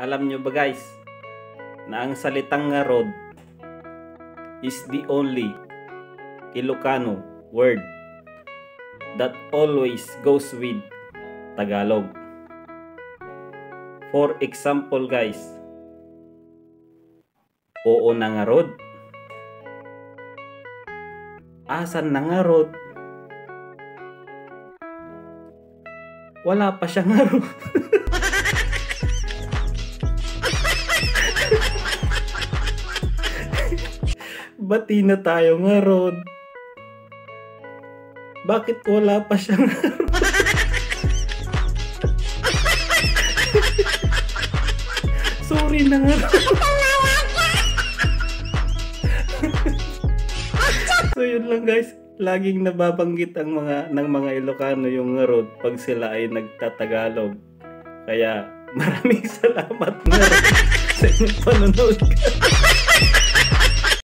Alam nyo ba guys, na ang salitang ngarod is the only Ilocano word that always goes with Tagalog. For example guys, oo na ngarod. Asan na ngarod? Wala pa siyang ngarod. Bati na tayo ngarod. Bakit wala pa siyang ngarod? Sorry na ngarod. So yun lang guys, laging nababanggit ang ng mga Ilocano yung ngarod pag sila ay nagtatagalog. Kaya maraming salamat ngarod sa inyong panonood.